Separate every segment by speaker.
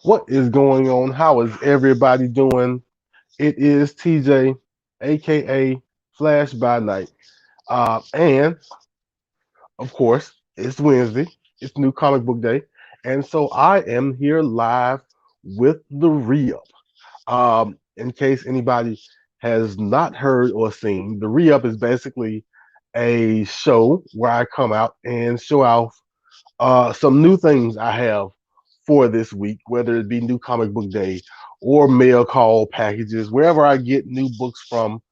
Speaker 1: What is going on? How is everybody doing? It is TJ, aka Flash by Night. And of course, it's Wednesday. It's New Comic Book Day. And so I am here live with the re-up. In case anybody has not heard or seen, the re-up is basically a show where I come out and show off some new things I have for this week, whether it be New Comic Book Day or mail call packages, wherever I get new books from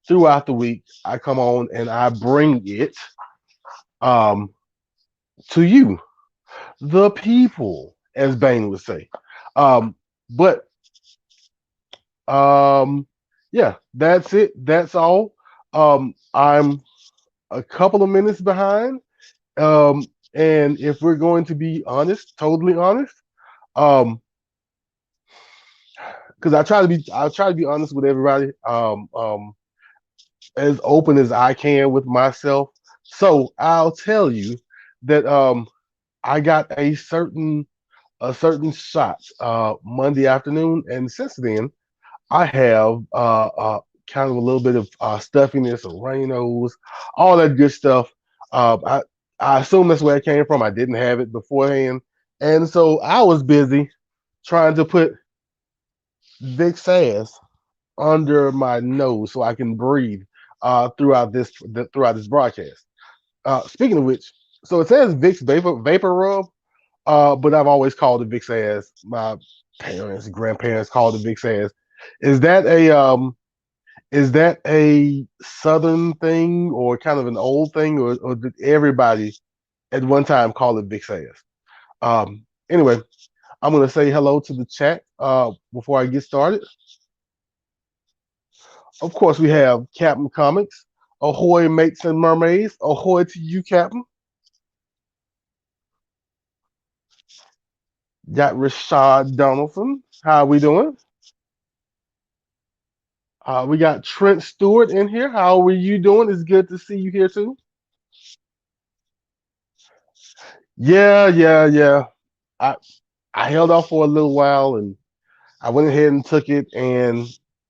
Speaker 1: throughout the week, I come on and I bring it um, to you, the people, as Bane would say. Um, but yeah, that's it. That's all. I'm a couple of minutes behind. Um, and if we're going to be honest, totally honest, um, because I try to be honest with everybody, as open as I can with myself. So I'll tell you that I got a certain shot Monday afternoon, and since then I have kind of a little bit of stuffiness, or runny nose, all that good stuff. I assume that's where it came from. I didn't have it beforehand, and so I was busy trying to put Vicks ass under my nose so I can breathe throughout this broadcast. Speaking of which, so it says Vicks vapor rub, but I've always called it Vicks ass. My parents, grandparents called it Vicks ass. Is that a southern thing or kind of an old thing, or did everybody at one time call it Vicks ass? Anyway, I'm gonna say hello to the chat before I get started. Of course, we have Captain Comics. Ahoy, mates and mermaids. Ahoy to you, Captain. Got Rashad Donaldson. How are we doing? We got Trent Stewart in here. How are you doing? It's good to see you here too. Yeah, yeah, yeah. I I held off for a little while and I went ahead and took it. And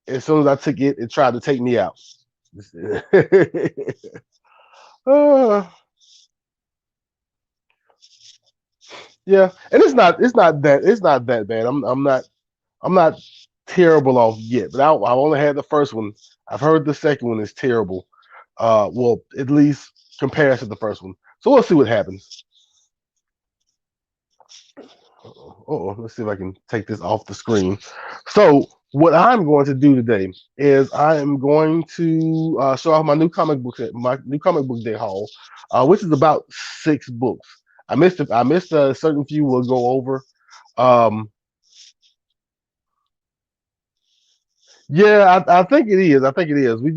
Speaker 1: as soon as I took it, it tried to take me out. uh, yeah, and it's not that bad. I'm not terrible off yet, but I've only had the first one. I've heard the second one is terrible. Well, at least compared to the first one. So we'll see what happens. Oh, let's see if I can take this off the screen. So what I'm going to do today is I am going to show off my new comic book day haul, which is about 6 books. I missed a certain few we'll go over. Um, Yeah, I think it is. I think it is. We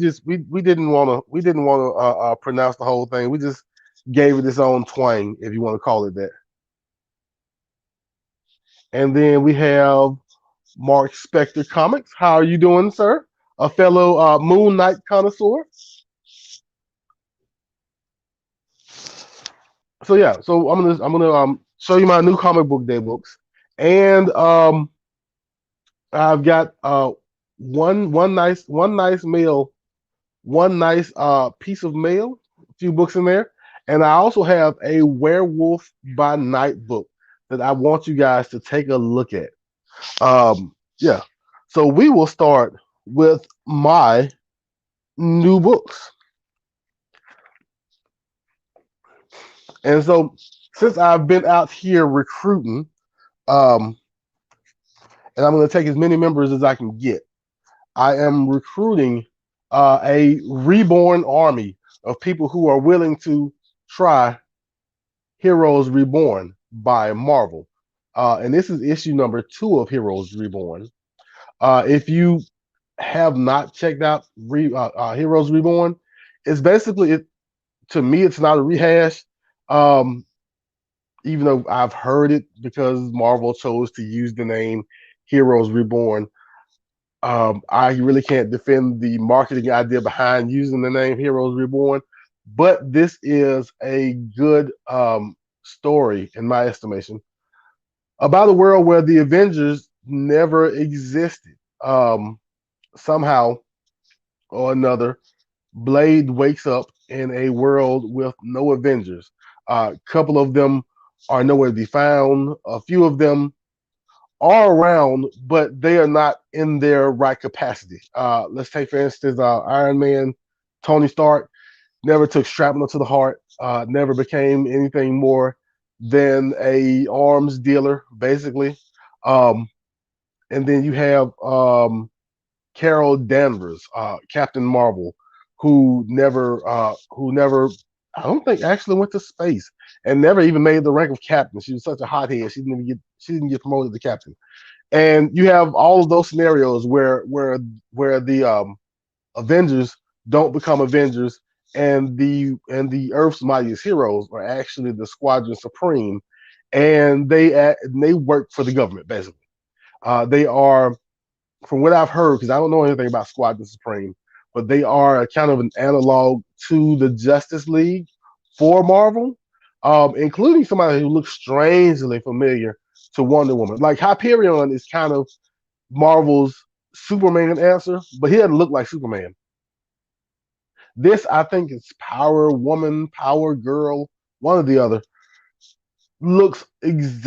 Speaker 1: didn't want to pronounce the whole thing. We just gave it its own twang, if you want to call it that. And then we have Mark Spector Comics. How are you doing, sir? A fellow Moon Knight connoisseur. So yeah, so I'm gonna show you my new comic book day books, and I've got one nice piece of mail, a few books in there, and I also have a Werewolf by Night book that I want you guys to take a look at. Yeah, so we will start with my new books, and so since I've been out here recruiting, um, and I'm going to take as many members as I can get. I am recruiting a reborn army of people who are willing to try Heroes Reborn by Marvel. And this is issue number 2 of Heroes Reborn. If you have not checked out Heroes Reborn, it's basically to me. It's not a rehash, um, even though I've heard it because Marvel chose to use the name Heroes Reborn. I really can't defend the marketing idea behind using the name Heroes Reborn, but this is a good story in my estimation. about a world where the Avengers never existed. Somehow or another, Blade wakes up in a world with no Avengers. A couple of them are nowhere to be found. A few of them are around, but they are not in their right capacity. Let's take, for instance, Iron Man, Tony Stark never took shrapnel to the heart, never became anything more than a arms dealer, basically. Um, and then you have Carol Danvers, Captain Marvel, who never, I don't think actually went to space and never even made the rank of captain. She was such a hothead. She didn't get promoted to captain. And you have all of those scenarios where the Avengers don't become Avengers, and the Earth's mightiest heroes are actually the Squadron Supreme, and they work for the government basically. They are, from what I've heard, because I don't know anything about Squadron Supreme, but they are a kind of an analog to the Justice League for Marvel, including somebody who looks strangely familiar to Wonder Woman. Like Hyperion is kind of Marvel's Superman answer, but he doesn't look like Superman. This, I think, is Power Woman, Power Girl, one or the other. Looks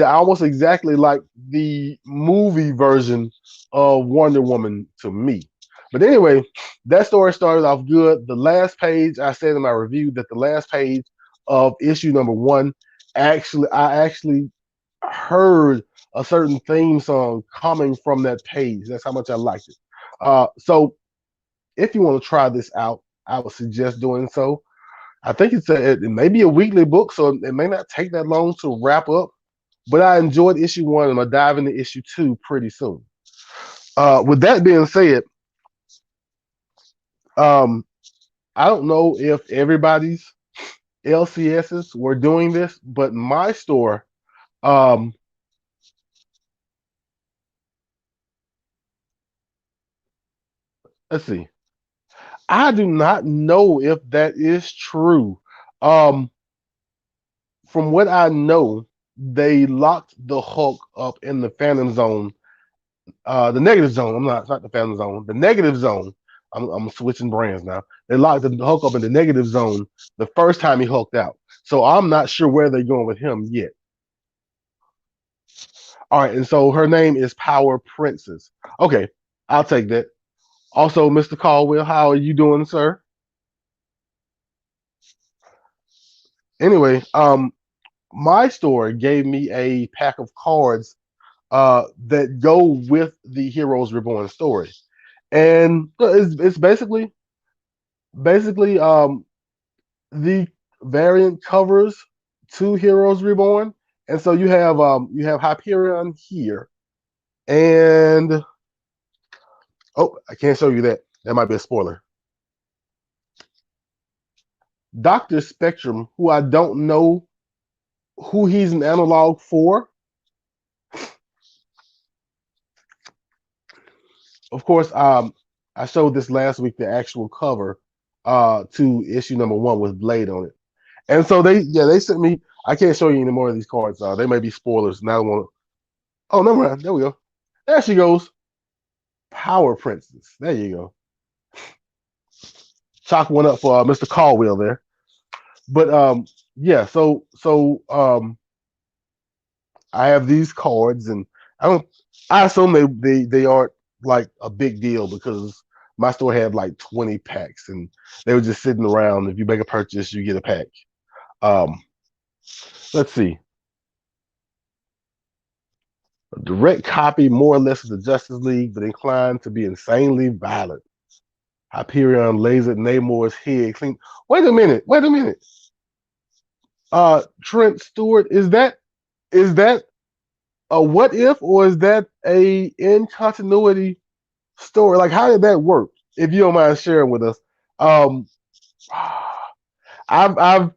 Speaker 1: almost exactly like the movie version of Wonder Woman to me. But anyway, that story started off good. The last page, I said in my review that the last page of issue number one, I actually heard a certain theme song coming from that page. That's how much I liked it. So if you want to try this out, I would suggest doing so. I think it may be a weekly book, so it may not take that long to wrap up. But I enjoyed issue one, and I'm gonna dive into issue two pretty soon. With that being said, um, I don't know if everybody's LCSs were doing this, but my store, um, let's see, I do not know if that is true. Um, from what I know, they locked the Hulk up in the Phantom Zone, the negative zone. I'm not, it's not the Phantom Zone, the negative zone. I'm switching brands now. They locked the Hulk up in the negative zone the first time he hulked out. So I'm not sure where they're going with him yet. All right, and so her name is Power Princess. Okay, I'll take that. Also, Mr. Caldwell, how are you doing, sir? Anyway, my store gave me a pack of cards that go with the Heroes Reborn story, and it's basically the variant covers to Heroes Reborn, and so you have Hyperion here, and oh, I can't show you that. That might be a spoiler. Doctor Spectrum, who I don't know who he's an analog for. Of course, I showed this last week, the actual cover to issue number one with Blade on it. And so they sent me. I can't show you any more of these cards. They may be spoilers, and I don't want to. Oh, no, mind. There we go. There she goes. Power Princess. There you go. Chalk one up for Mr. Caldwell there. But yeah. So I have these cards, and I don't. I assume they aren't like a big deal because my store had like 20 packs, and they were just sitting around. If you make a purchase, you get a pack. Um, let's see. A direct copy, more or less, of the Justice League, but inclined to be insanely violent. Hyperion lasered Namor's head clean. Wait a minute. Wait a minute. Trent Stewart, is that a what if, or is that a in continuity story? Like, how did that work? If you don't mind sharing with us. Um, I've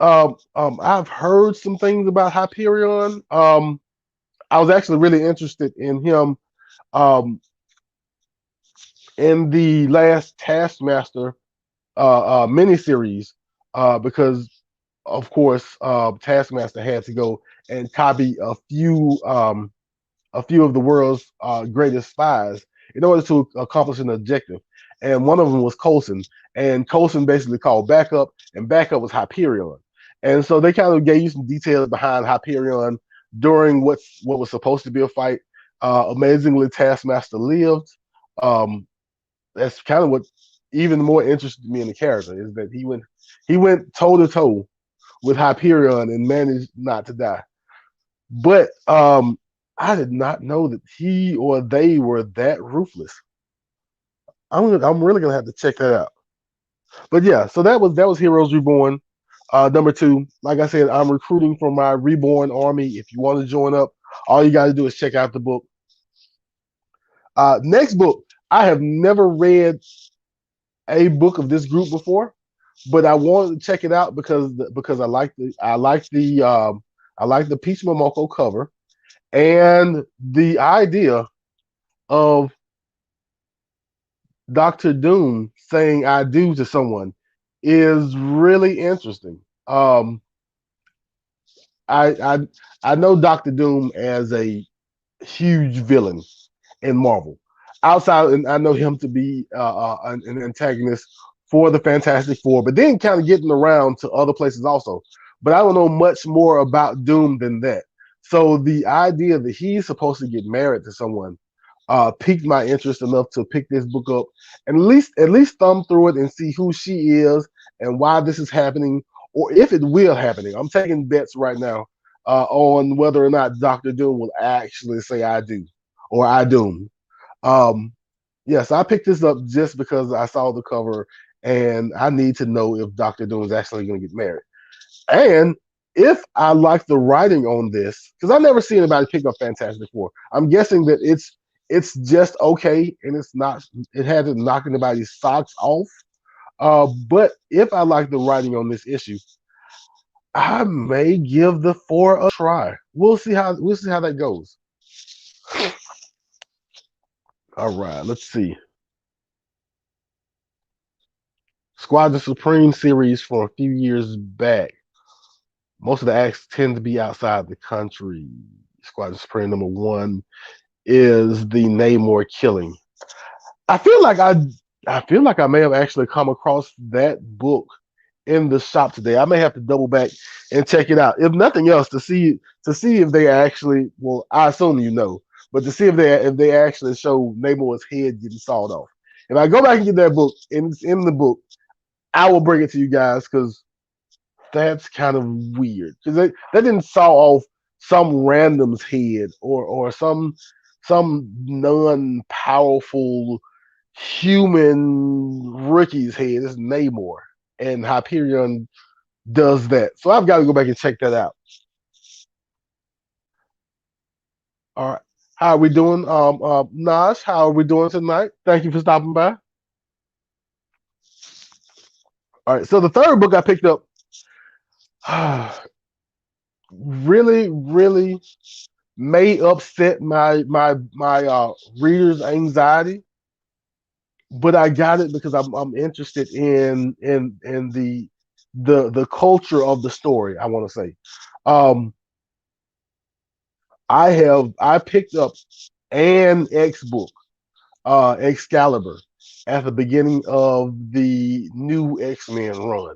Speaker 1: I've heard some things about Hyperion. I was actually really interested in him um, in the last Taskmaster miniseries because of course, Taskmaster had to go and copy a few of the world's greatest spies in order to accomplish an objective. And one of them was Coulson. And Coulson basically called backup, and backup was Hyperion. And so they kind of gave you some details behind Hyperion during what was supposed to be a fight. Amazingly, Taskmaster lived. Um, that's kind of what even more interested me in the character is that he went toe to toe with Hyperion and managed not to die. But I did not know that he or they were that ruthless. I'm really gonna have to check that out. But yeah, so that was Heroes Reborn. Number two, like I said, I'm recruiting for my Reborn army. If you want to join up, all you got to do is check out the book. Next book, I have never read a book of this group before, but I wanted to check it out because I like the Peach Momoko cover and the idea of Doctor Doom saying "I do" to someone is really interesting. I I I know Doctor Doom as a huge villain in Marvel. Outside, and I know him to be an antagonist for the Fantastic Four, but then kind of getting around to other places also. But I don't know much more about Doom than that. So the idea that he's supposed to get married to someone piqued my interest enough to pick this book up and at least thumb through it and see who she is and why this is happening or if it will happening. I'm taking bets right now on whether or not Doctor Doom will actually say "I do" or "I Doom." Um, yes, I picked this up just because I saw the cover and I need to know if Doctor Doom is actually going to get married. And if I like the writing on this, because I've never seen anybody pick up Fantastic Four, I'm guessing that it's just okay and it hasn't knocked anybody's socks off. But if I like the writing on this issue, I may give the four a try. We'll see how that goes. All right, let's see. Squadron Supreme series from a few years back. Most of the acts tend to be outside the country. Squadron Supreme number one is the Namor killing. I feel like I may have actually come across that book in the shop today. I may have to double back and check it out. If nothing else, to see if they actually well, I assume you know, but to see if they actually show Namor's head getting sawed off. If I go back and get that book and it's in the book, I will bring it to you guys because that's kind of weird. Because they didn't saw off some random's head or some non-powerful human rookie's head. It's Namor, and Hyperion does that. So I've got to go back and check that out. All right. How are we doing? Naj, how are we doing tonight? Thank you for stopping by. All right. So the third book I picked up really may upset my reader's anxiety, but I got it because I'm interested in the culture of the story. I want to say, um, I picked up an X book, Excalibur, at the beginning of the new X-Men run,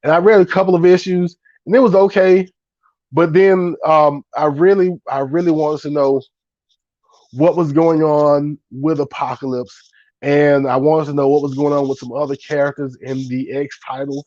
Speaker 1: and I read a couple of issues, and it was okay. But then I really wanted to know what was going on with Apocalypse, and I wanted to know what was going on with some other characters in the X titles.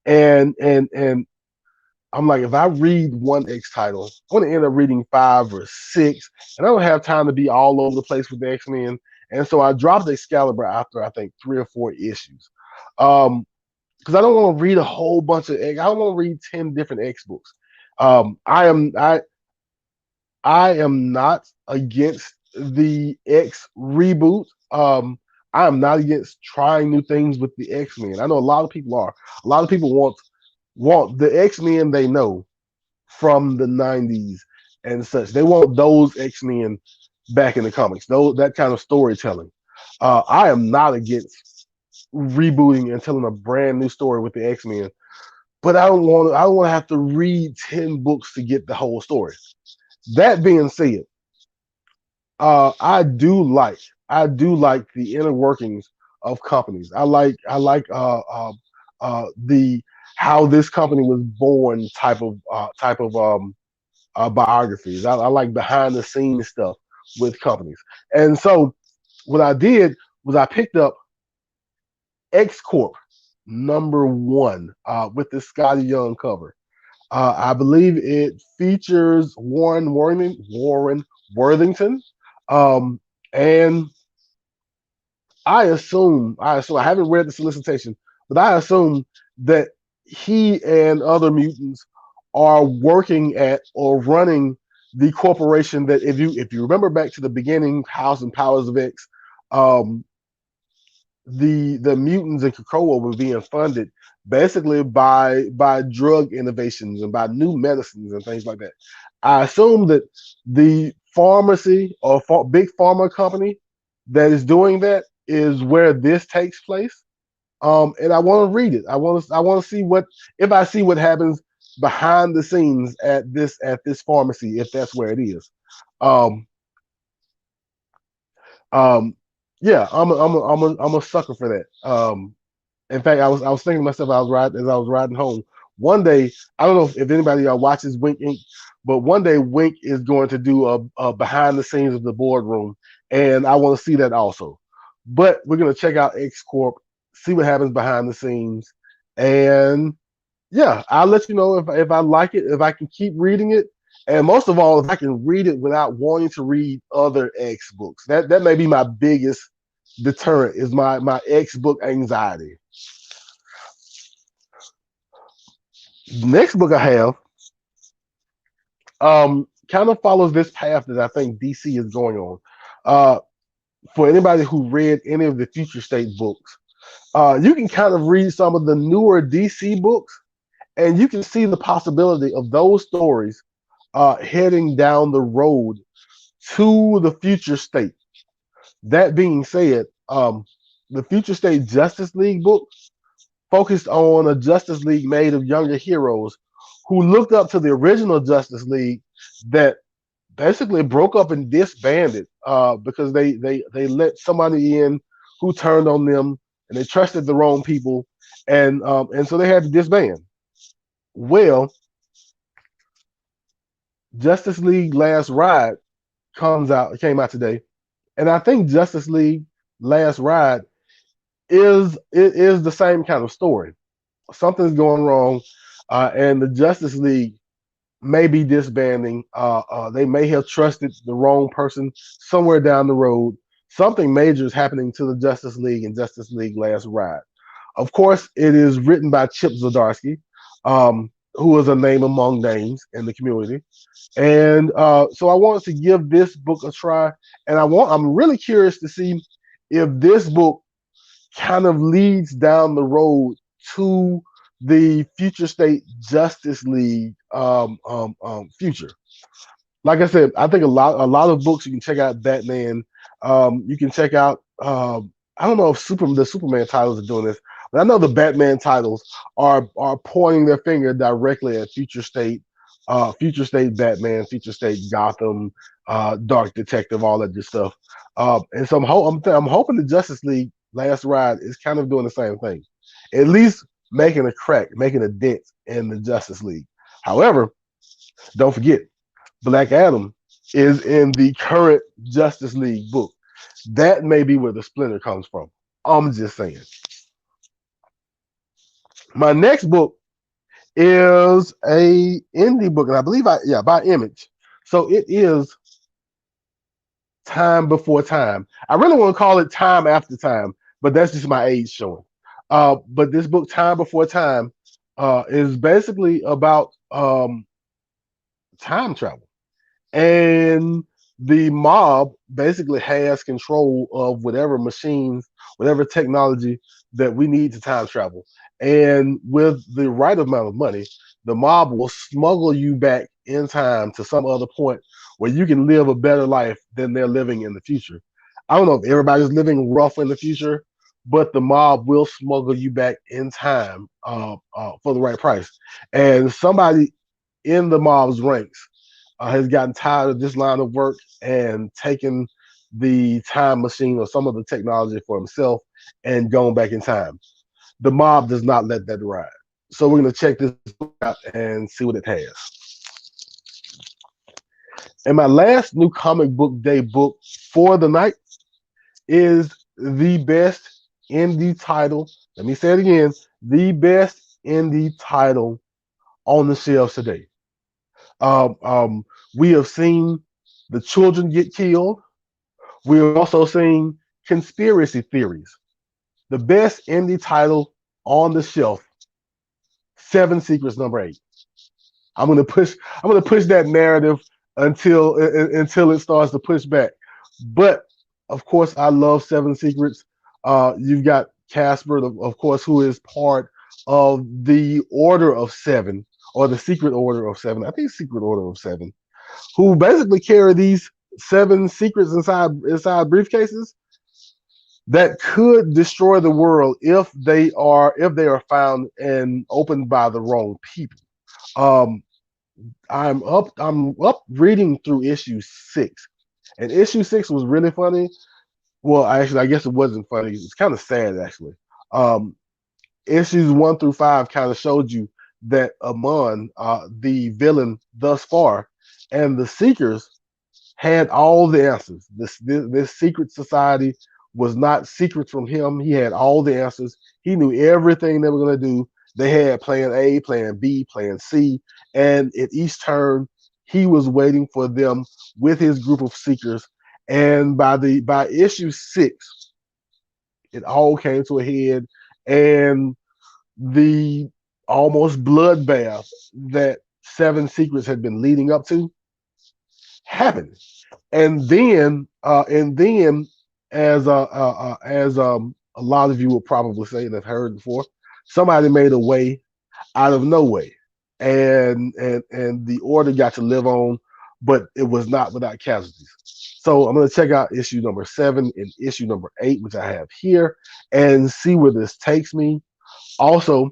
Speaker 1: And I'm like, if I read one X title, I'm gonna end up reading five or six, and I don't have time to be all over the place with the X-Men. And so I dropped Excalibur after I think three or four issues. Because I don't want to read a whole bunch of X. I don't want to read 10 different X books. Um, I am I I am not against the X reboot. I am not against trying new things with the X Men. I know a lot of people are. A lot of people want the X Men they know from the '90s and such. They want those X Men back in the comics. Those that kind of storytelling. I am not against rebooting and telling a brand new story with the X Men. but I don't want to have to read 10 books to get the whole story. That being said, I I do like the inner workings of companies. I like the how this company was born type of biographies. I like behind the scenes stuff with companies. And so what I did was I picked up X Corp #1 with the Scotty Young cover. I believe it features Warren Worthington, and I assume I haven't read the solicitation, but I assume that he and other mutants are working at or running the corporation that if you remember back to the beginning, House and Powers of X, um, the mutants in Krakoa were being funded basically by drug innovations and by new medicines and things like that. I assume that the pharmacy or big pharma company that is doing that is where this takes place. And I want to read it. I want to see what if I see what happens behind the scenes at this pharmacy if that's where it is. Um, um, yeah, I'm a sucker for that. In fact, I was thinking to myself as I was riding home. One day, I don't know if anybody watches Wink Inc., but one day Wink is going to do a behind the scenes of the boardroom, and I want to see that also. But we're gonna check out X Corp, see what happens behind the scenes, and yeah, I'll let you know if I like it, if I can keep reading it, and most of all, if I can read it without wanting to read other X books. That may be my biggest deterrent is my X book anxiety. Next book I have kind of follows this path that I think DC is going on. Uh, for anybody who read any of the Future State books, you can kind of read some of the newer DC books, and you can see the possibility of those stories heading down the road to the Future State. That being said, the Future State Justice League book focused on a Justice League made of younger heroes who looked up to the original Justice League that basically broke up and disbanded because they let somebody in who turned on them and they trusted the wrong people and so they had to disband. Well, Justice League Last Ride came out today, and I think Justice League Last Ride is the same kind of story. Something's going wrong, and the Justice League may be disbanding. They may have trusted the wrong person somewhere down the road. Something major is happening to the Justice League and Justice League Last Ride. Of course, it is written by Chip Zdarsky, who is a name among names in the community. And so I wanted to give this book a try, and I'm really curious to see if this book kind of leads down the road to the Future State Justice League future. Like I said, I think a lot of books you can check out Batman. You can check out I don't know if the Superman titles are doing this, but I know the Batman titles are pointing their finger directly at Future State Batman, Future State Gotham, Dark Detective, all that good stuff. And so I'm hoping the Justice League Last Ride is kind of doing the same thing, at least making a crack, making a dent in the Justice League. However, don't forget, Black Adam is in the current Justice League book. That may be where the splinter comes from. I'm just saying. My next book is a indie book, and I believe by Image. So it is Time Before Time. I really want to call it Time After Time, but that's just my age showing. But this book, Time Before Time, is basically about time travel. And the mob basically has control of whatever machines, whatever technology that we need to time travel. And with the right amount of money, the mob will smuggle you back in time to some other point where you can live a better life than they're living in the future. I don't know if everybody's living rough in the future, but the mob will smuggle you back in time for the right price. And somebody in the mob's ranks has gotten tired of this line of work and taken the time machine or some of the technology for himself and gone back in time. The mob does not let that ride. So we're going to check this book out and see what it has. And my last new comic book day book for the night is the best indie title. Let me say it again: the best indie title on the shelves today. Um, um, we have seen the children get killed. We have also seen conspiracy theories. The best indie title on the shelf: Seven Secrets #8. I'm gonna push. I'm gonna push that narrative until it starts to push back. But of course, I love Seven Secrets. You've got Casper, of course, who is part of the Order of Seven or the Secret Order of Seven. I think Secret Order of Seven, who basically carry these seven secrets inside briefcases that could destroy the world if they are found and opened by the wrong people. Um, I'm up reading through issue 6. And issue 6 was really funny. Well, actually, I guess it wasn't funny. It's kind of sad actually. Um, Issues 1 through 5 kind of showed you that Amon, the villain thus far, and the Seekers had all the answers. This secret society was not secrets from him. He had all the answers. He knew everything they were going to do. They had plan A, plan B, plan C, and at each turn, he was waiting for them with his group of seekers. And by issue 6, it all came to a head, and the almost bloodbath that Seven Secrets had been leading up to happened. And then as a lot of you will probably say and have heard before, somebody made a way out of no way, and the order got to live on, but it was not without casualties. So I'm going to check out issue #7 and issue #8, which I have here, and see where this takes me. Also,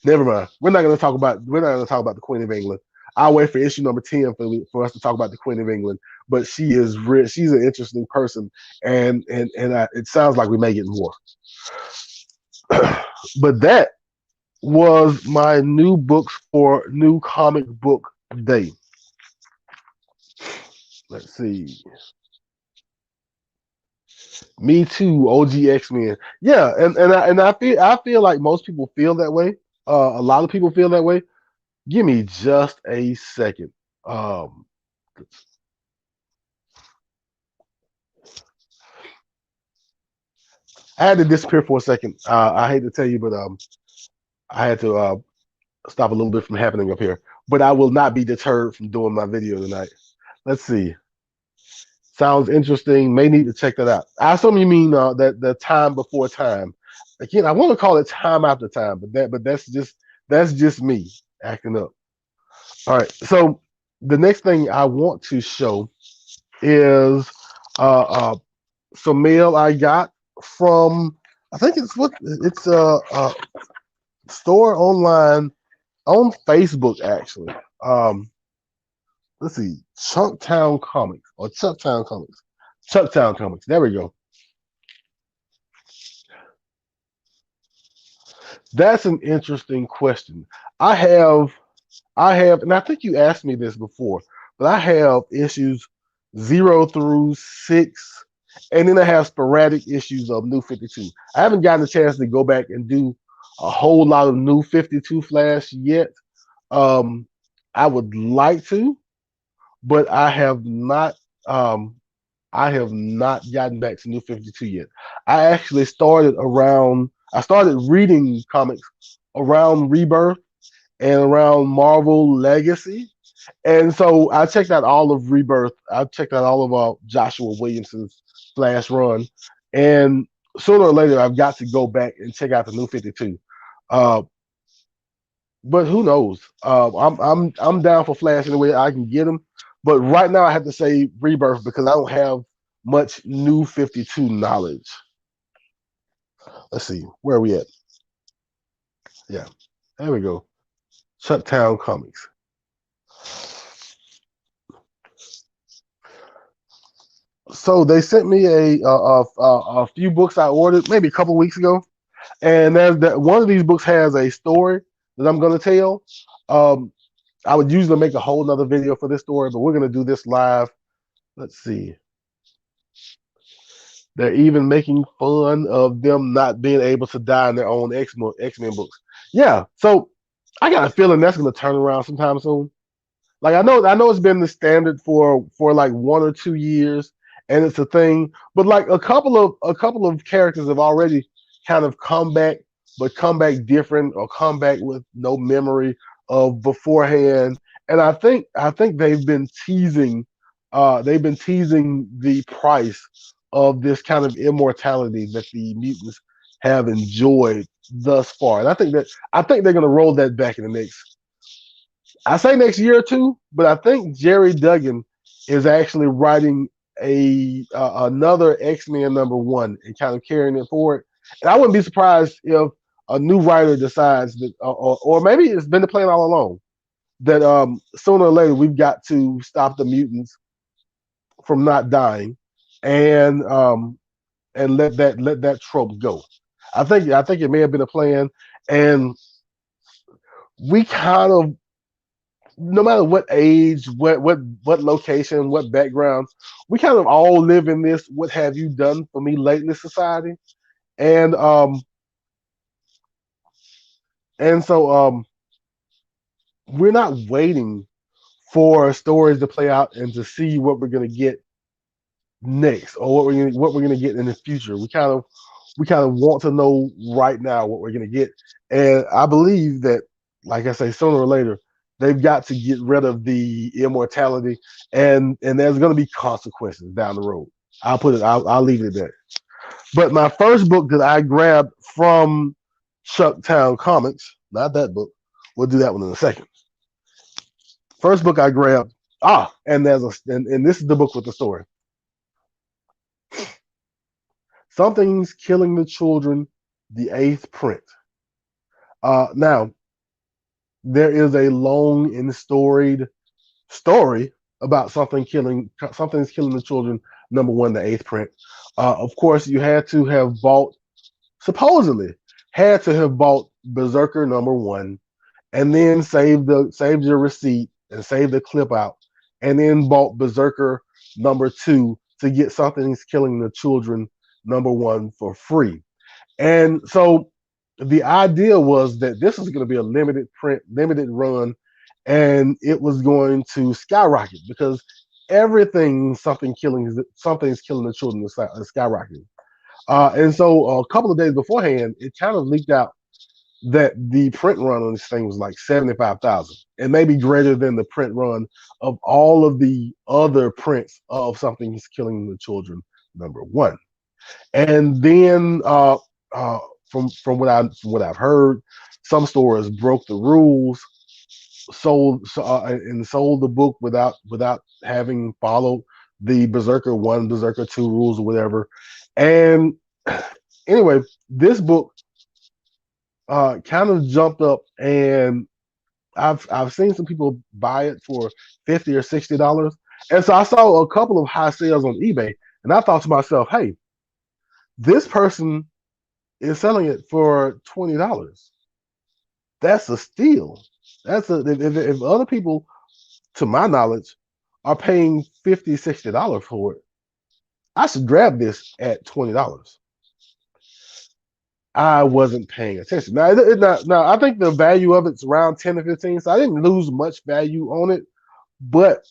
Speaker 1: never mind. We're not going to talk about the Queen of England. I'll wait for issue #10 for us to talk about the Queen of England. But she is she's an interesting person, and it sounds like we may get more. But that was my new books for new comic book day. Let's see. Me too, OG X-Men. Yeah, and I feel like most people feel that way. A lot of people feel that way. Give me just a second. Um, I had to disappear for a second. I hate to tell you, but I had to stop a little bit from happening up here. But I will not be deterred from doing my video tonight. Let's see. Sounds interesting. May need to check that out. I assume you mean that the time before time. Again, I want to call it time after time, but that's just me acting up. All right. So the next thing I want to show is uh, some mail I got from, I think it's store online on Facebook actually. Let's see, Chucktown Comics or Chucktown Comics. Chucktown Comics. There we go. That's an interesting question. I have and I think you asked me this before, but I have issues 0 through 6, and then I have sporadic issues of New 52. I haven't gotten a chance to go back and do a whole lot of New 52 Flash yet. Um, I would like to, but Um, I have not gotten back to New 52 yet. I actually started around. I started reading comics around Rebirth and around Marvel Legacy. And so I checked out all of Rebirth. I checked out all of Joshua Williamson's Flash run. And sooner or later, I've got to go back and check out the New 52. Uh, but who knows? I'm down for Flash in the way I can get him. But right now, I have to say Rebirth because I don't have much New 52 knowledge. Let's see, where are we at? Yeah, there we go. Shuttown Comics. So they sent me a few books I ordered maybe a couple weeks ago, and there's that one of these books has a story that I'm going to tell. Um, I would usually make a whole nother video for this story, but we're going to do this live. Let's see. They're even making fun of them not being able to die in their own X-Men books. Yeah, so I got a feeling that's going to turn around sometime soon. Like I know it's been the standard for like 1 or 2 years, and it's a thing. But like a couple of characters have already kind of come back, but come back different or come back with no memory of beforehand. And I think they've been teasing the price of this kind of immortality that the mutants have enjoyed thus far. And I think they're gonna roll that back in the next, I say next year or two, but I think Jerry Duggan is actually writing a another X-Men #1 and kind of carrying it forward. And I wouldn't be surprised if a new writer decides that, or maybe it's been the plan all along, that sooner or later we've got to stop the mutants from not dying, and let that trope go. I think it may have been a plan, and we kind of, no matter what age, what location, what background, we kind of all live in this "what have you done for me lately" society, and we're not waiting for stories to play out and to see what we're gonna get next or what we're gonna get in the future. We kind of want to know right now what we're gonna get, and I believe that, like I say, sooner or later they've got to get rid of the immortality, and there's gonna be consequences down the road. I'll leave it at that. But my first book that I grabbed from Chucktown Comics, not that book. We'll do that one in a second. First book I grabbed. And this is the book with the story. Something's Killing the Children, the eighth print. Now, there is a long and storied story about something's killing the children. #1, the eighth print. Of course, you had to have bought, supposedly, had to have bought Berserker #1, and then saved your receipt and saved the clip out, and then bought Berserker #2 to get Something's Killing the Children #1 for free. And so the idea was that this was going to be a limited print, limited run, and it was going to skyrocket because something's killing the children is skyrocketing. And so a couple of days beforehand, it kind of leaked out that the print run on this thing was like 75,000, and maybe greater than the print run of all of the other prints of Something's Killing the Children #1. And then uh, from what I've heard, some stores broke the rules, and sold the book without having followed the Berserker 1, Berserker 2 rules or whatever. And anyway, this book kind of jumped up, and I've seen some people buy it for $50 or $60, and so I saw a couple of high sales on eBay, and I thought to myself, hey, this person is selling it for $20. That's a steal. If other people, to my knowledge, are paying $50, $60 for it, I should grab this at $20. I wasn't paying attention. Now, I think the value of it's around 10 to 15, so I didn't lose much value on it, but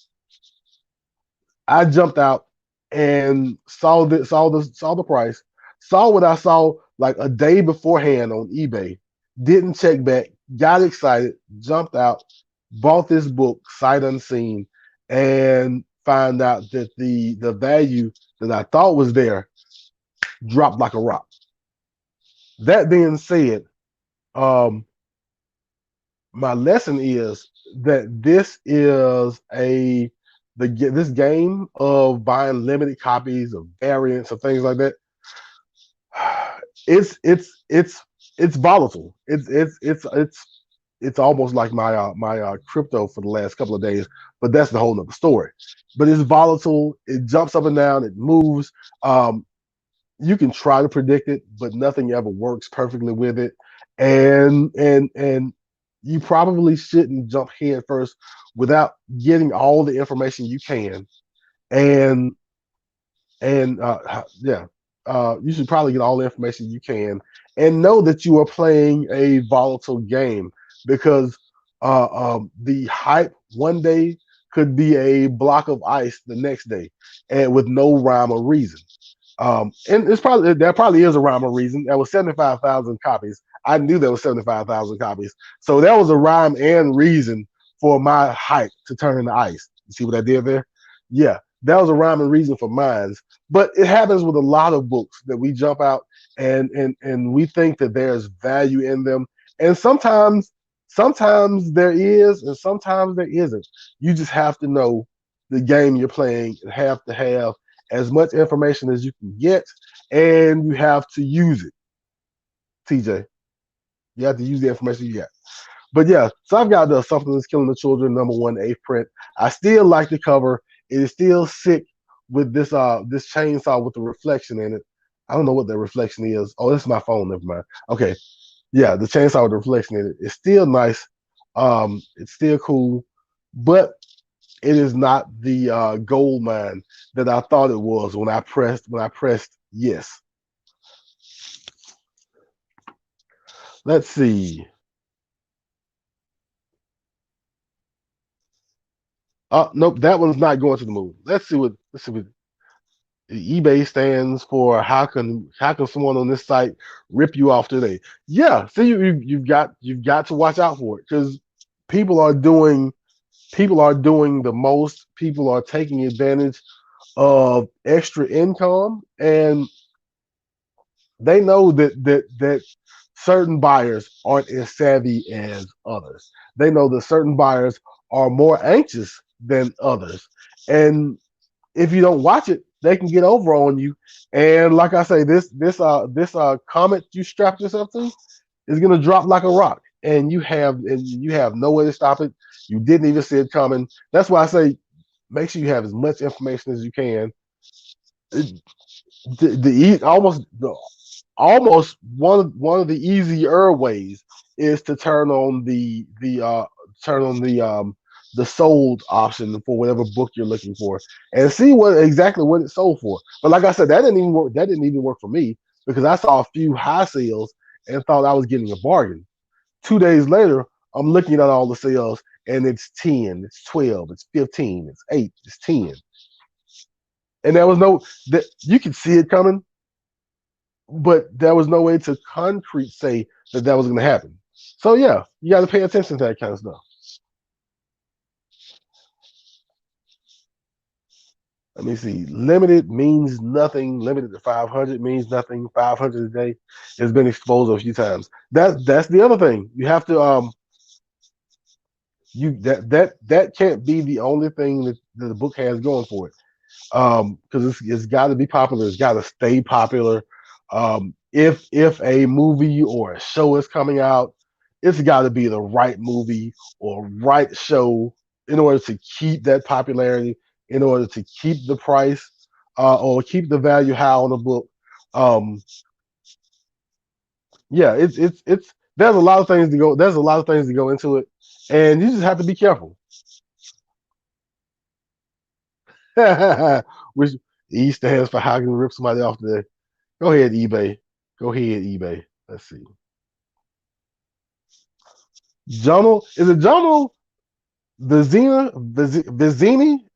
Speaker 1: I jumped out and saw the price, saw what I saw like a day beforehand on eBay, didn't check back, got excited, jumped out, bought this book sight unseen, and find out that the value that I thought was there dropped like a rock. That being said, um, my lesson is that this game of buying limited copies of variants of things like that. It's volatile. It's almost like my crypto for the last couple of days, but that's the whole nother story. But it's volatile. It jumps up and down. It moves. Um, you can try to predict it, but nothing ever works perfectly with it. And you probably shouldn't jump head first without getting all the information you can. And yeah, you should probably get all the information you can and know that you are playing a volatile game because the hype one day could be a block of ice the next day, and with no rhyme or reason. And it's probably there probably is a rhyme or reason. There was 75,000 copies. I knew there was 75,000 copies, so there was a rhyme and reason for my hype to turn into ice. You see what I did there? Yeah, that was a rhyme and reason for mine. But it happens with a lot of books that we jump out and we think that there's value in them, and sometimes there is, and sometimes there isn't. You just have to know the game you're playing and have to have as much information as you can get, and you have to use it. TJ, you have to use the information you got. But yeah, so I've got the Something That's Killing the Children #1 eighth print. I still like the cover. It is still sick with this chainsaw with the reflection in it. I don't know what the reflection is. Oh, this is my phone. Never mind. Okay, yeah, the chainsaw with the reflection in it. It's still nice. It's still cool, but it is not the gold mine that I thought it was when I pressed yes. Let's see. Nope, that one's not going to the moon. Let's see what eBay stands for. How can someone on this site rip you off today? Yeah, see you've got to watch out for it because people are doing people are doing the most. People are taking advantage of extra income, and they know that certain buyers aren't as savvy as others. They know that certain buyers are more anxious than others, and if you don't watch it, they can get over on you. And like I say, this comet you strapped yourself to is gonna drop like a rock, and you have no way to stop it. You didn't even see it coming. That's why I say make sure you have as much information as you can. Almost one of the easier ways is to turn on the sold option for whatever book you're looking for and see what exactly what it sold for. But like I said, that didn't even work. That didn't even work for me because I saw a few high sales and thought I was getting a bargain. 2 days later, I'm looking at all the sales and it's 10, it's 12, it's 15, it's 8, it's 10. And there was no that you could see it coming, but there was no way to concrete say that was going to happen. So yeah, you got to pay attention to that kind of stuff. Let me see. Limited means nothing. Limited to 500 means nothing. 500 a day has been exposed a few times. That's the other thing. You have to you that can't be the only thing that the book has going for it. Because it's got to be popular. It's got to stay popular. If a movie or a show is coming out, it's got to be the right movie or right show in order to keep that popularity, in order to keep the price or keep the value high on the book. Um, yeah, it's there's a lot of things to go. There's a lot of things to go into it, and you just have to be careful. Which E stands for how can we rip somebody off today. Go ahead, eBay. Go ahead, eBay. Let's see. Jono, is it Jono Vizini?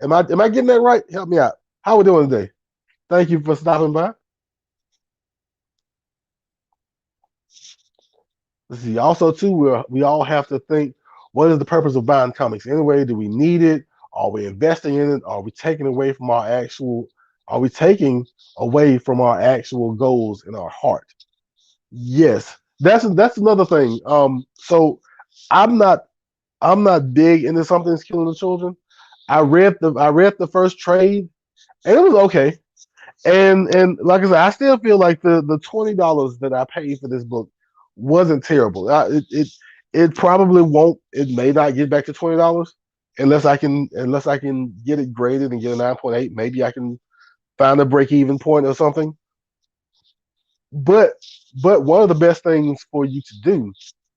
Speaker 1: Am I getting that right? Help me out. How we doing today? Thank you for stopping by. Let's see. Also, too, we all have to think: what is the purpose of buying comics? Anyway, do we need it? Are we investing in it? Are we taking away from our actual goals in our heart? Yes, that's another thing. So I'm not I'm not big into Something's Killing the Children. I read the first trade and it was okay. And like I said, I still feel like the $20 that I paid for this book wasn't terrible. It probably won't. It may not get back to $20 unless I can get it graded and get a 9.8. Maybe I can find a break even point or something. But but one of the best things for you to do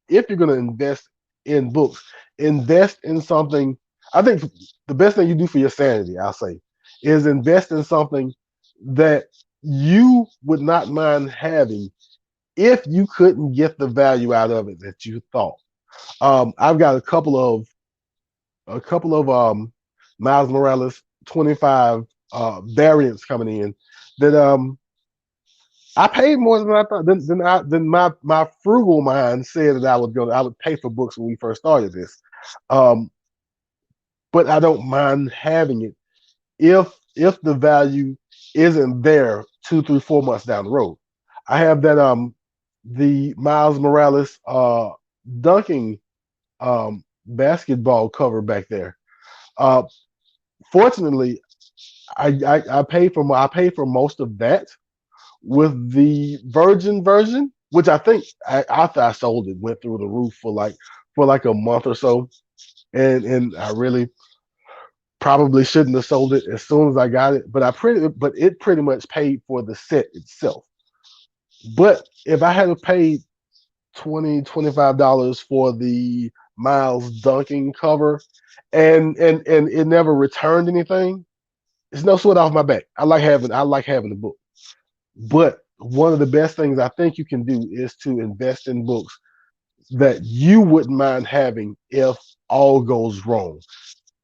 Speaker 1: if you're going to invest in books, invest in something. I think the best thing you do for your sanity, I'll say, is invest in something that you would not mind having if you couldn't get the value out of it that you thought. I've got a couple of Miles Morales 25 variants coming in that I paid more than I thought than my frugal mind said that I would pay for books when we first started this. Um, but I don't mind having it if the value isn't there 2, 3, 4 months down the road. I have that the Miles Morales dunking basketball cover back there. Uh, Fortunately, I paid for most of that with the Virgin version, which I think after I sold it went through the roof for like a month or so, and I really probably shouldn't have sold it as soon as I got it, but it pretty much paid for the set itself. But if I had paid 20, $25 for the Miles Dunking cover and it never returned anything, it's no sweat off my back. I like having the book. But one of the best things I think you can do is to invest in books that you wouldn't mind having if all goes wrong.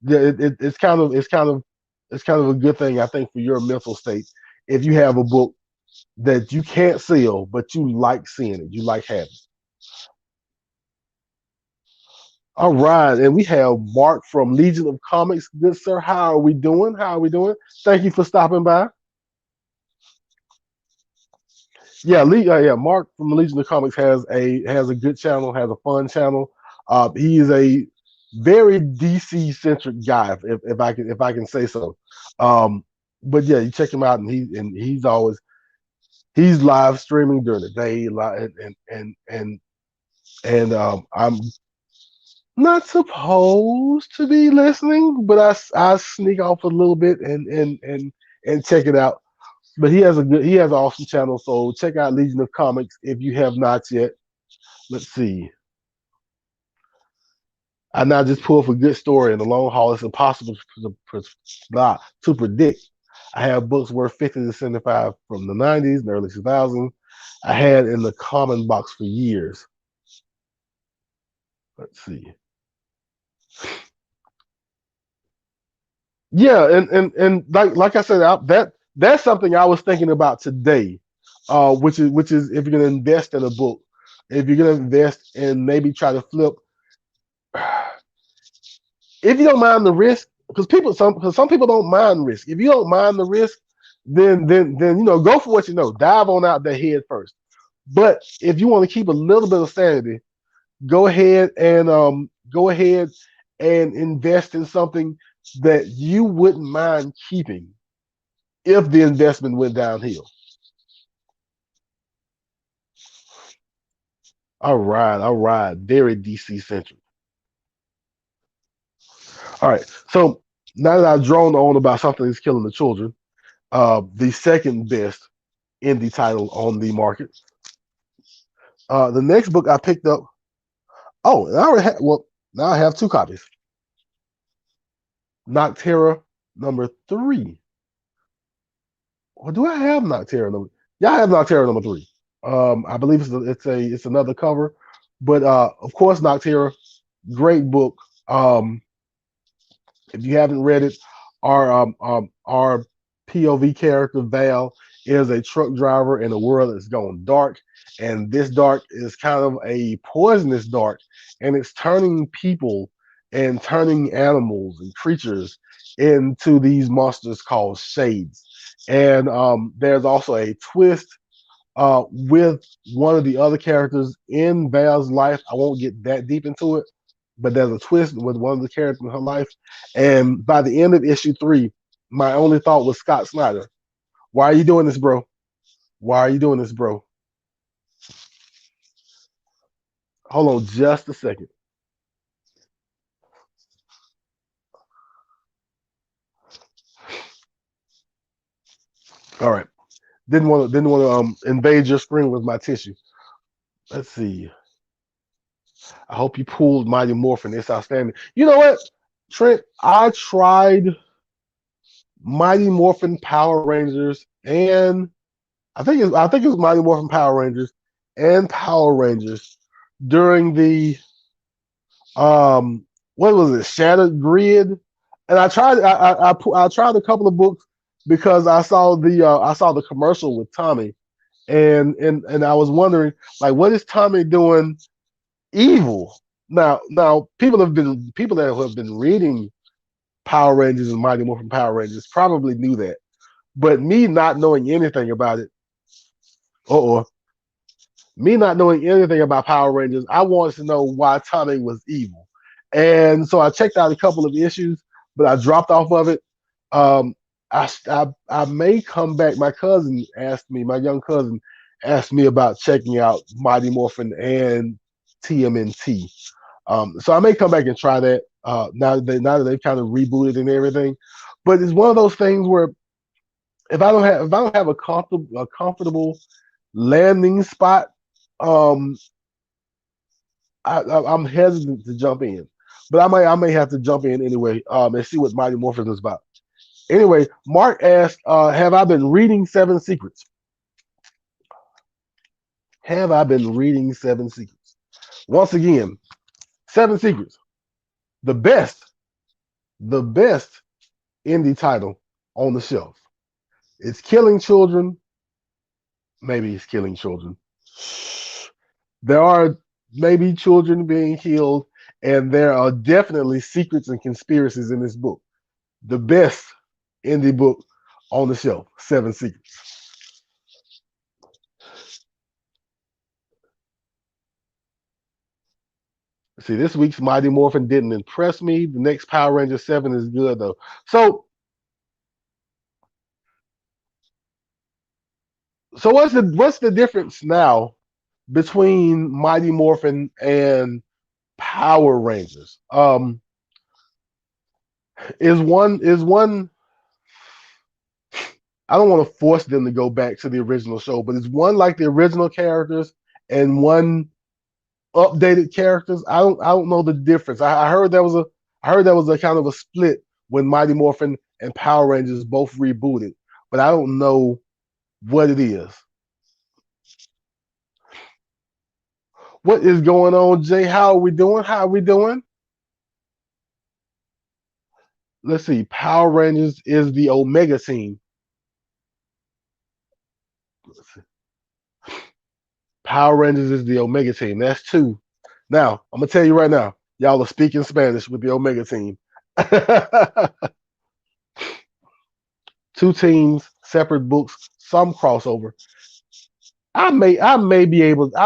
Speaker 1: Yeah, it's kind of a good thing I think for your mental state if you have a book that you can't sell but you like seeing it, you like having it. All right, and we have Mark from Legion of Comics. Good sir, how are we doing? How are we doing? Thank you for stopping by. Yeah, yeah. Mark from the Legion of Comics has a good channel, has a fun channel. He is a very DC centric guy, if I can say so. Um, but yeah, you check him out, and he's live streaming during the day, and I'm not supposed to be listening, but I sneak off a little bit and check it out. But he has an awesome channel, so check out Legion of Comics if you have not yet. Let's see. I now just pull for good story in the long haul. It's impossible to predict. I have books worth 50 to 75 from the 90s and early 2000s. I had in the common box for years. Let's see. Yeah, and like I said, that's something I was thinking about today, which is if you're gonna invest in a book, if you're gonna invest and maybe try to flip, if you don't mind the risk, because some people don't mind risk. If you don't mind the risk, then go for what you know, dive on out there head first. But if you want to keep a little bit of sanity, go ahead and invest in something that you wouldn't mind keeping if the investment went downhill. All right. Very DC centric. All right. So now that I've droned on about something that's killing the children, the second best indie title on the market. The next book I picked up. Oh, and I already well, now I have two copies. Noctera number 3. Or do I have Noctera number? Yeah, I have Noctera number 3. I believe it's another cover, but of course Noctera, great book. If you haven't read it, our POV character Val is a truck driver in a world that's gone dark, and this dark is kind of a poisonous dark, and it's turning people and turning animals and creatures into these monsters called shades. And there's also a twist with one of the other characters in Val's life. I won't get that deep into it, but there's a twist with one of the characters in her life. And by the end of issue 3, my only thought was Scott Snyder. Why are you doing this, bro? Why are you doing this, bro? Hold on just a second. All right. Didn't want to invade your screen with my tissue. Let's see. I hope you pulled Mighty Morphin. It's outstanding. You know what, Trent? I tried Mighty Morphin Power Rangers and I think it was Mighty Morphin Power Rangers and Power Rangers during the what was it, Shattered Grid, and I tried a couple of books because I saw the commercial with Tommy, and I was wondering, like, what is Tommy doing evil? Now people that have been reading Power Rangers and Mighty Morphin Power Rangers probably knew that, but me not knowing anything about it, or me not knowing anything about Power Rangers, I wanted to know why Tommy was evil. And so I checked out a couple of issues, but I dropped off of it. Um, I may come back. My young cousin asked me about checking out Mighty Morphin and TMNT. So I may come back and try that now that they've kind of rebooted and everything. But it's one of those things where if I don't have a comfortable landing spot, um, I'm hesitant to jump in, but I may have to jump in anyway, and see what Mighty Morphin is about. Anyway, Mark asked, "Have I been reading Seven Secrets? Have I been reading Seven Secrets?" Once again, Seven Secrets, the best, the best indie title on the shelf. It's killing children. Maybe it's killing children. There are maybe children being killed, and there are definitely secrets and conspiracies in this book. The best indie book on the shelf, Seven Secrets. See, this week's Mighty Morphin didn't impress me. The next Power Ranger 7 is good though. So what's the difference now between Mighty Morphin and Power Rangers? Is one I don't want to force them to go back to the original show, but is one like the original characters and one updated characters? I don't know the difference. I heard there was a kind of a split when Mighty Morphin and Power Rangers both rebooted, but I don't know what it is. What is going on, Jay? How are we doing? How are we doing? Let's see. Power Rangers is the Omega team. Power Rangers is the Omega team. That's two. Now, I'm gonna tell you right now, y'all are speaking Spanish with the Omega team. Two teams, separate books, some crossover. I may be able to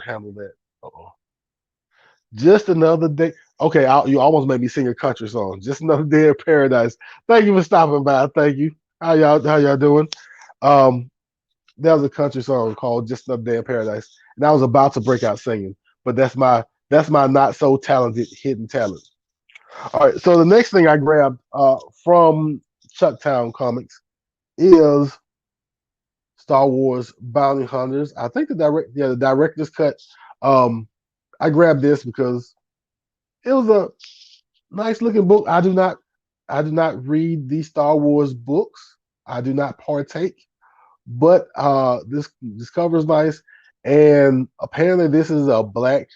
Speaker 1: handle that. Uh-oh. Just another day. Okay, you almost made me sing a country song. Just another day of paradise. Thank you for stopping by. Thank you. How y'all doing? Um, there was a country song called "Just Another Day in Paradise," and I was about to break out singing, but that's my not so talented hidden talent. All right, so the next thing I grabbed from Chucktown Comics is Star Wars Bounty Hunters. I think the director's cut. Um, I grabbed this because it was a nice looking book. I do not read these Star Wars books. I do not partake, but this cover is nice, and apparently this is a black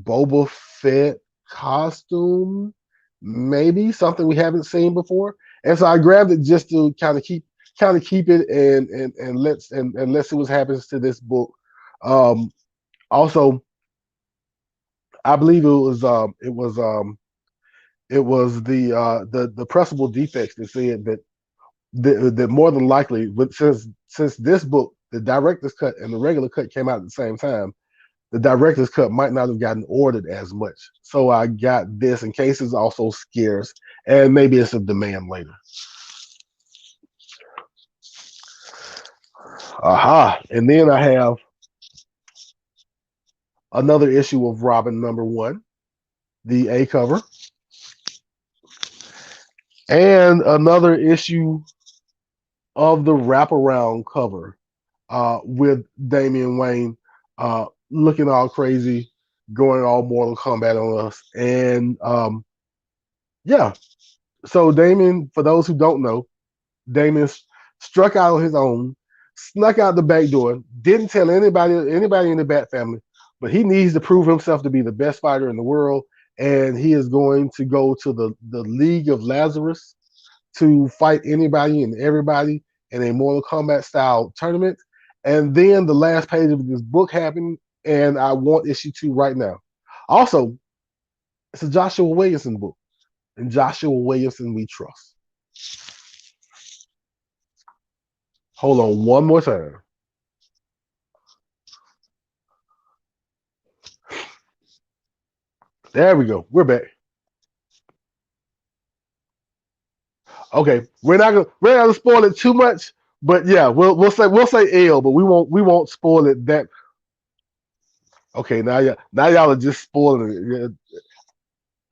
Speaker 1: Boba Fett costume, maybe something we haven't seen before. And so I grabbed it just to kind of keep it and let's see what happens to this book. Um, Also, I believe it was the pressable defects that said that more than likely, but since this book, the director's cut and the regular cut came out at the same time, the director's cut might not have gotten ordered as much. So I got this in case it's also scarce, and maybe it's a demand later. Aha. And then I have another issue of Robin #1, the A cover, and another issue of the wraparound cover with Damian Wayne looking all crazy, going all Mortal Kombat on us. And yeah, so Damian, for those who don't know, Damian struck out on his own, snuck out the back door, didn't tell anybody in the Bat family, but he needs to prove himself to be the best fighter in the world, and he is going to go to the League of Lazarus to fight anybody and everybody in a Mortal Kombat style tournament. And then the last page of this book happened, and I want issue 2 right now. Also, it's a Joshua Williamson book, and Joshua Williamson we trust. Hold on one more time. There we go. We're back. Okay, we're not gonna spoil it too much, but yeah, we'll say L, but we won't spoil it that. Okay, now y'all are just spoiling it. Yeah,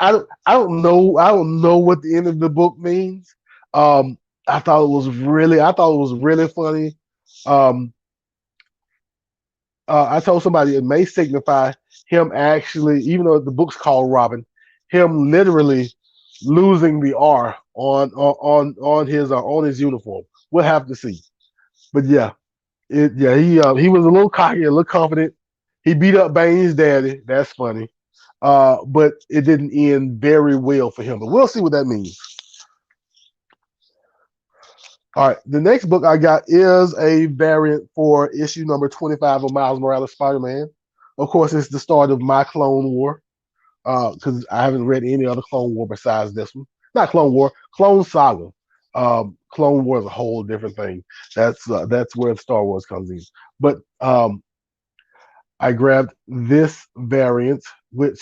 Speaker 1: I don't know what the end of the book means. Um, I thought it was really funny. Um, I told somebody it may signify him actually, even though the book's called Robin, him literally losing the R on his uniform. We'll have to see. But yeah, he was a little cocky, a little confident. He beat up Bane's daddy. That's funny. But it didn't end very well for him. But we'll see what that means. All right, the next book I got is a variant for issue number 25 of Miles Morales Spider-Man. Of course, it's the start of my Clone War because I haven't read any other Clone War besides this one. Not Clone War, Clone Saga. Clone War is a whole different thing. That's where Star Wars comes in. But I grabbed this variant, which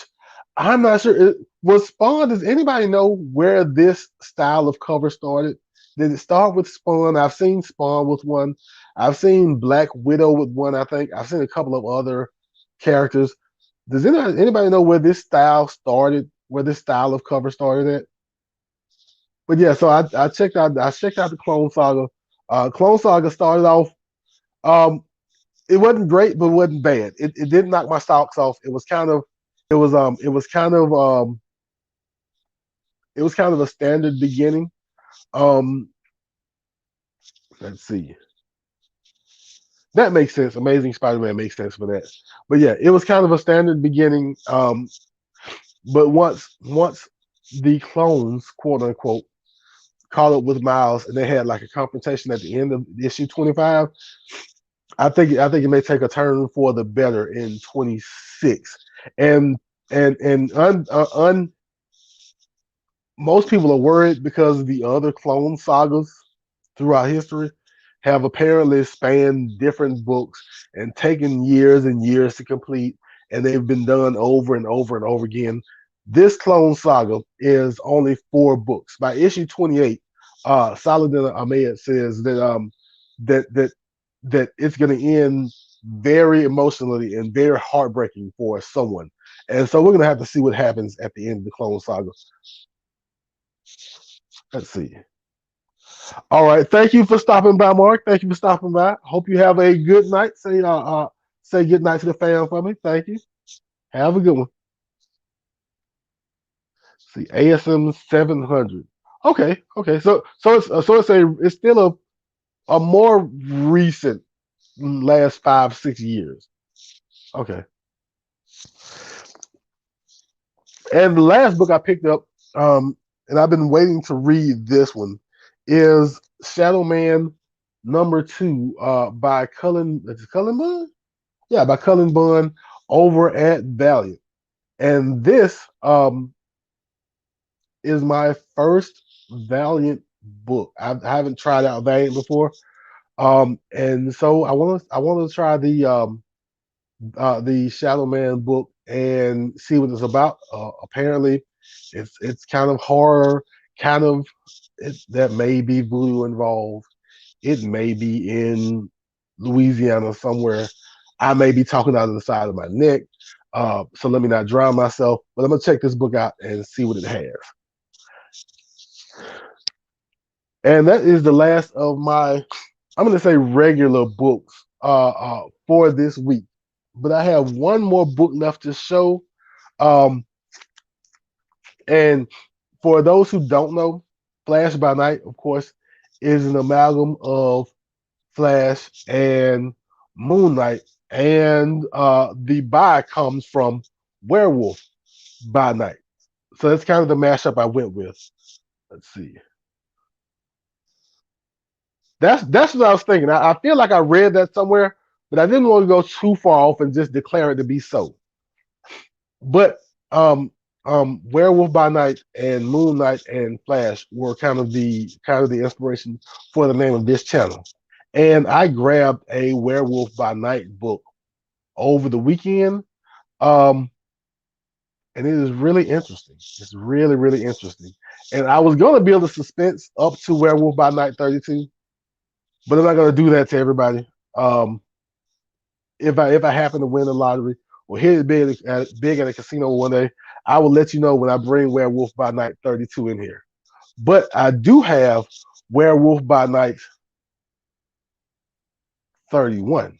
Speaker 1: I'm not sure it was Spawn. Does anybody know where this style of cover started? Did it start with Spawn? I've seen Spawn with one. I've seen Black Widow with one. I think I've seen a couple of other characters. Does anybody know where this style started? Where this style of cover started at? But yeah, so I checked out the Clone Saga. Clone Saga started off. Um, it wasn't great, but it wasn't bad. It didn't knock my socks off. It was kind of a standard beginning. Um, let's see. That makes sense. Amazing Spider-Man makes sense for that. But yeah, it was kind of a standard beginning. But once the clones, quote unquote, caught up with Miles and they had like a confrontation at the end of issue 25, I think it may take a turn for the better in 26. And and most people are worried because the other clone sagas throughout history have apparently spanned different books and taken years and years to complete, and they've been done over and over and over again. This clone saga is only 4 books. By issue 28, Saladin Ahmed says that that it's going to end very emotionally and very heartbreaking for someone. And so we're going to have to see what happens at the end of the Clone Saga. Let's see. All right. Thank you for stopping by, Mark. Thank you for stopping by. Hope you have a good night. Say good night to the fam for me. Thank you. Have a good one. See, ASM 700. Okay. Okay. So it's still a more recent last 5-6 years. Okay. And the last book I picked up, and I've been waiting to read this one, is Shadow Man #2 by Cullen. Is it Cullen Bunn? Yeah, by Cullen Bunn over at Valiant. And this is my first Valiant book. I haven't tried out Valiant before, and so I want to try the Shadow Man book and see what it's about. Apparently, it's kind of horror, kind of that may be voodoo involved. It may be in. Louisiana somewhere. I may be talking out of the side of my neck. So let me not drown myself. But I'm gonna check this book out and see what it has. And that is the last of my, I'm gonna say, regular books for this week. But I have one more book left to show. Um, and for those who don't know, Flash by Night, of course, is an amalgam of Flash and Moon Knight, and the by comes from Werewolf by Night. So that's kind of the mashup I went with. Let's see. That's what I was thinking. I feel like I read that somewhere, but I didn't want to go too far off and just declare it to be so. But um, Werewolf by Night and Moon Knight and Flash were kind of the inspiration for the name of this channel. And I grabbed a Werewolf by Night book over the weekend. Um, and it is really interesting. It's really, really interesting. And I was going to build a suspense up to Werewolf by Night 32, but I'm not going to do that to everybody. Um, if I happen to win the lottery or hit it big at a casino one day, I will let you know when I bring Werewolf by Night 32 in here. But I do have Werewolf by Night 31.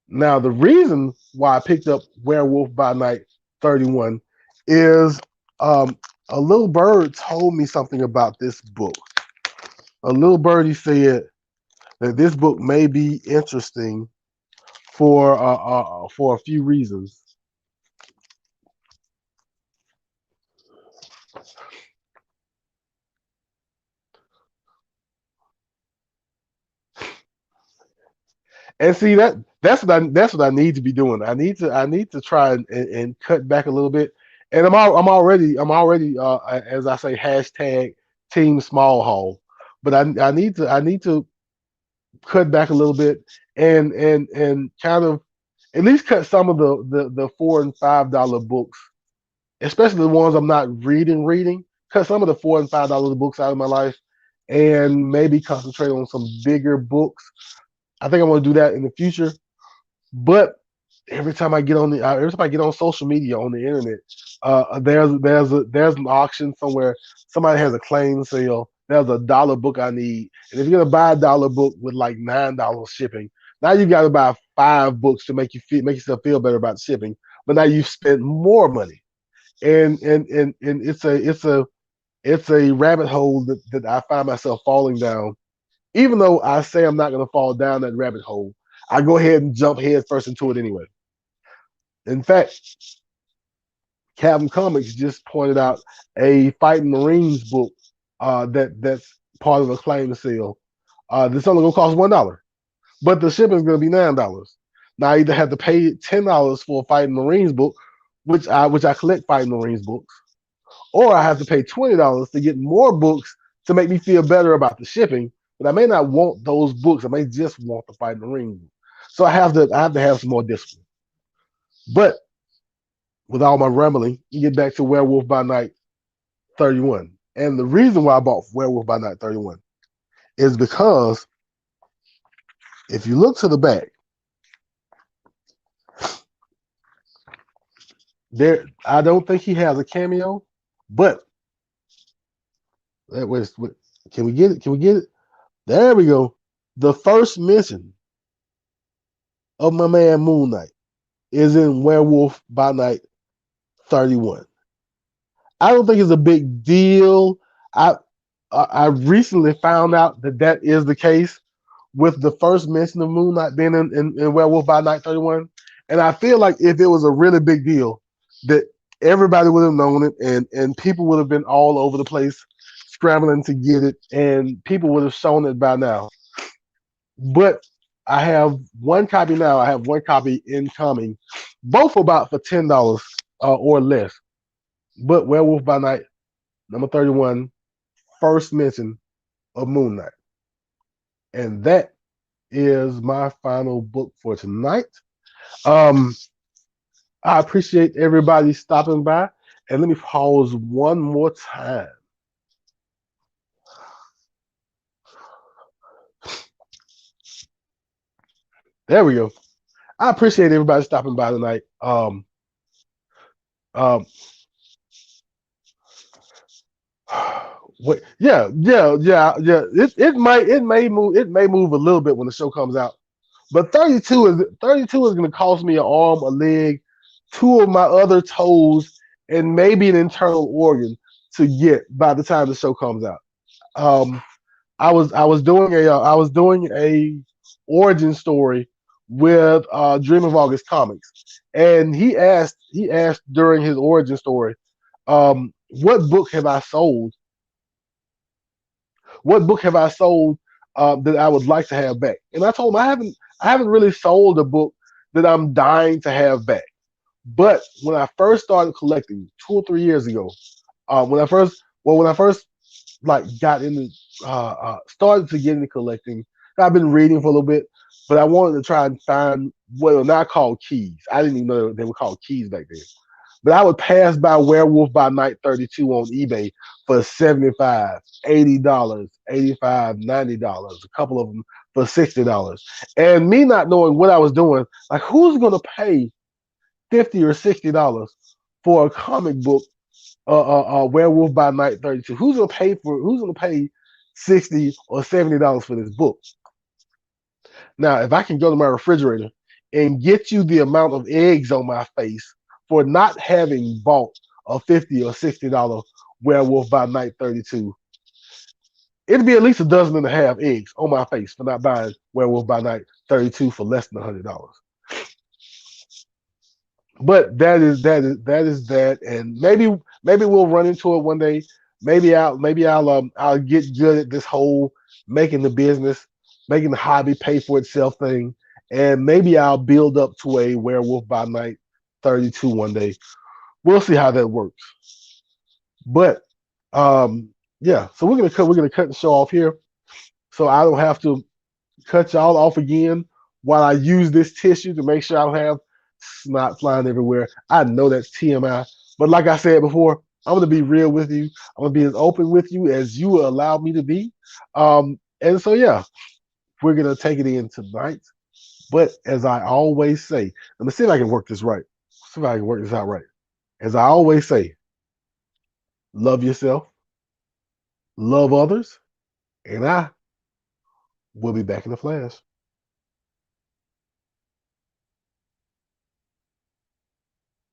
Speaker 1: Now, the reason why I picked up Werewolf by Night 31 is um, a little bird told me something about this book. A little birdie said that this book may be interesting for a few reasons. And see that's what I need to be doing. I need to try and cut back a little bit. And I'm already as I say hashtag team small haul. But I need to cut back a little bit and kind of at least cut some of the $4 and $5 books, especially the ones I'm not reading. Cut some of the $4 and $5 books out of my life, and maybe concentrate on some bigger books. I think I'm going to do that in the future. But every time I get on social media on the internet, there's an auction somewhere. Somebody has a claim sale. There's a dollar book I need, and if you're gonna buy a dollar book with like $9 shipping, now you got to buy 5 books to make yourself feel better about shipping. But now you've spent more money, and it's a rabbit hole that I find myself falling down. Even though I say I'm not gonna fall down that rabbit hole, I go ahead and jump head first into it anyway. In fact, Captain Comics just pointed out a Fighting Marines book that's part of a claim sale. This only gonna cost $1, but the shipping is gonna be $9. Now I either have to pay $10 for a Fighting Marines book, which I collect Fighting Marines books, or I have to pay $20 to get more books to make me feel better about the shipping. But I may not want those books. I may just want the Fighting Marines book. So I have to have some more discipline. But with all my rambling, you get back to Werewolf by Night 31. And the reason why I bought Werewolf by Night 31 is because if you look to the back, there I don't think he has a cameo, but that was can we get it? Can we get it? There we go. The first mention of my man Moon Knight is in Werewolf by Night 31. I don't think it's a big deal. I I recently found out that is the case with the first mention of Moon Knight being in Werewolf by Night 31. And I feel like if it was a really big deal, that everybody would have known it, and people would have been all over the place scrambling to get it, and people would have shown it by now. But I have one copy now. I have one copy incoming, both about for $10 or less. But Werewolf by Night, number 31, first mention of Moon Knight. And that is my final book for tonight. Um, I appreciate everybody stopping by. And let me pause one more time. There we go. I appreciate everybody stopping by tonight. Um, yeah. It may move a little bit when the show comes out. But 32 is going to cost me an arm, a leg, two of my other toes, and maybe an internal organ to get by the time the show comes out. Um, I was doing a origin story with Dream of August Comics, and he asked during his origin story, what book have I sold? What book have I sold that I would like to have back? And I told him I haven't really sold a book that I'm dying to have back. But when I first started collecting 2 or 3 years ago, when I first like got into started to get into collecting. I've been reading for a little bit, but I wanted to try and find what are not called keys. I didn't even know they were called keys back then. But I would pass by Werewolf by Night 32 on eBay for 75, $80, 85, $90, a couple of them for $60. And me not knowing what I was doing, like who's gonna pay 50 or $60 for a comic book, Werewolf by Night 32? Who's gonna pay 60 or $70 for this book? Now, if I can go to my refrigerator and get you the amount of eggs on my face for not having bought a 50 or $60 Werewolf by Night 32, it'd be at least a dozen and a half eggs on my face for not buying Werewolf by Night 32 for less than $100. But that, and maybe we'll run into it one day. Maybe I'll get good at this whole making the business, making the hobby pay for itself thing, and maybe I'll build up to a Werewolf by Night 32 one day. We'll see how that works. But yeah, so we're gonna cut the show off here, so I don't have to cut y'all off again while I use this tissue to make sure I don't have snot flying everywhere. I know that's TMI, but like I said before, I'm gonna be real with you. I'm gonna be as open with you as you will allow me to be. And so yeah, we're gonna take it in tonight. But as I always say, let me see if I can work this right. See if I can work this out right. As I always say, love yourself, love others, and I will be back in the flash.